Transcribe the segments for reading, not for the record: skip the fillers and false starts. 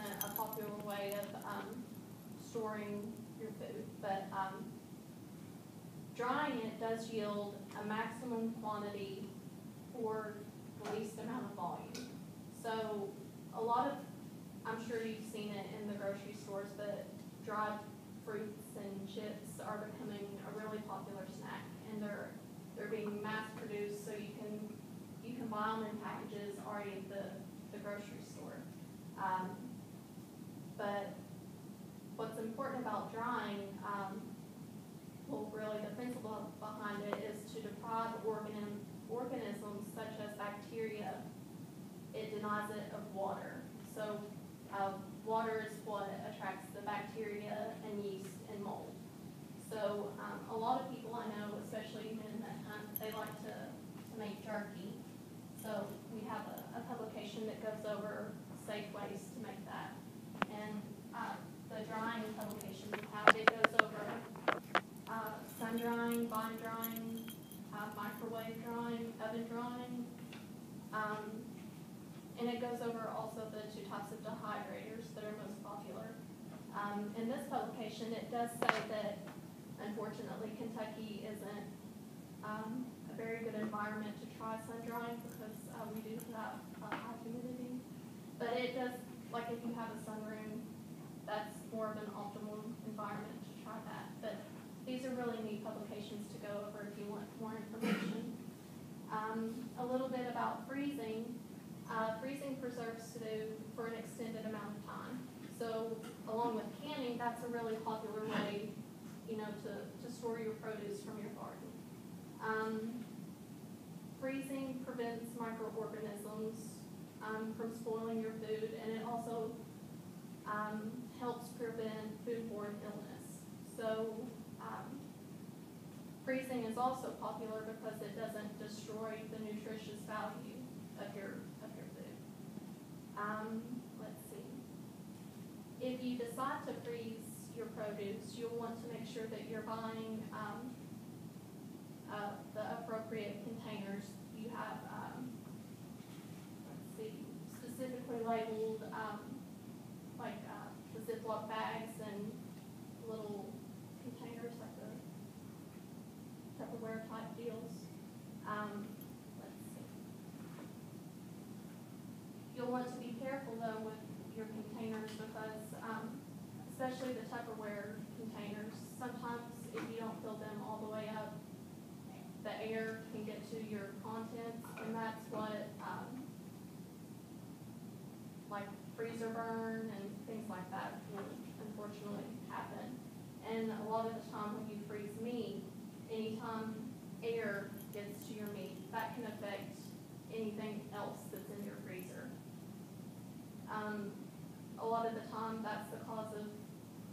isn't a popular way of storing your food, but drying it does yield a maximum quantity for the least amount of volume. So a lot of, I'm sure you've seen it in the grocery stores, but dried fruits and chips are becoming a really popular snack, and they're being mass produced, so you can buy them in packages already at the grocery store. But what's important about drying, well, really the principle behind it is to deprive organisms such as bacteria. It denies it of water. So water is what attracts the bacteria and yeast and mold. So a lot of people I know, especially men that hunt, they like to make jerky. So we have a publication that goes over safe ways to make that. And the drying publication we have, it goes over sun drying, vine drying, microwave drying, oven drying. And it goes over also the two types of dehydrators that are most popular. In this publication, it does say that, unfortunately, Kentucky isn't a very good environment to try sun drying because we do have high humidity. But it does, like if you have a sunroom, that's more of an optimal environment to try that. But these are really neat publications to go over if you want more information. A little bit about freezing. Freezing preserves food for an extended amount of time. So along with canning, that's a really popular way, to store your produce from your garden. Freezing prevents microorganisms from spoiling your food, and it also helps prevent foodborne illness. So freezing is also popular because it doesn't destroy the nutritious value of your food. Let's see. If you decide to freeze your produce, you'll want to make sure that you're buying the appropriate containers. You have, let's see, specifically labeled like the Ziploc bags and little containers like the Tupperware type deals. Let's see. You'll want to be careful though with your containers because, especially the Tupperware containers, sometimes if you don't fill them all the way up, the air can get to your contents, and that's what like freezer burn and things like that will unfortunately happen. And a lot of the time when you freeze meat, anytime air gets to your meat, that can affect anything else that's in your freezer. A lot of the time that's the cause of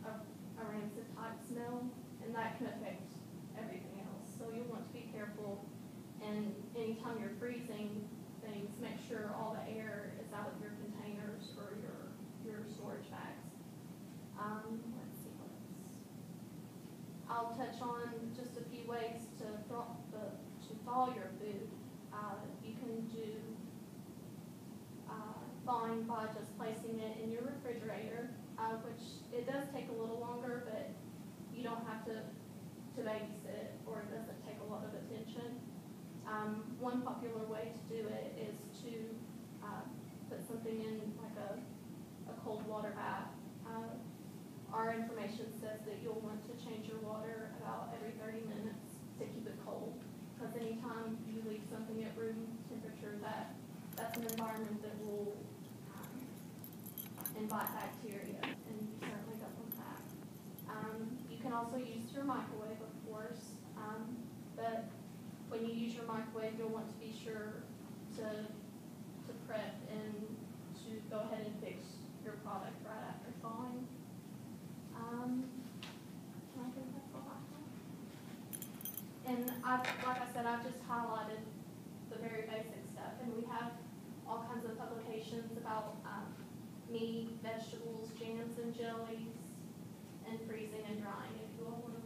a rancid type smell, and that can affect everything else. So you'll want to be careful, and anytime you're freezing things, make sure all the air is out of your containers or your storage bags. Let's see what else. I'll touch on just a few ways to thaw your food. You can do thawing by just placing it in your refrigerator, which it does take a little longer, but you don't have to babysit, or it doesn't take a lot of attention. One popular way to do it is to put something in like a cold water bath. Our information says that you'll want to change your water about every 30 minutes to keep it cold, because anytime you leave something at room temperature, that's an environment that will invite bacteria, and you certainly don't want that. You can also use your microwave, of course, but when you use your microwave, you'll want to be sure to prep and to go ahead and fix your product right after thawing. I think that's all I have. And like I said, I've just highlighted the very basic stuff, and we have all kinds of publications about meat, vegetables, jams and jellies, and freezing and drying if you all want to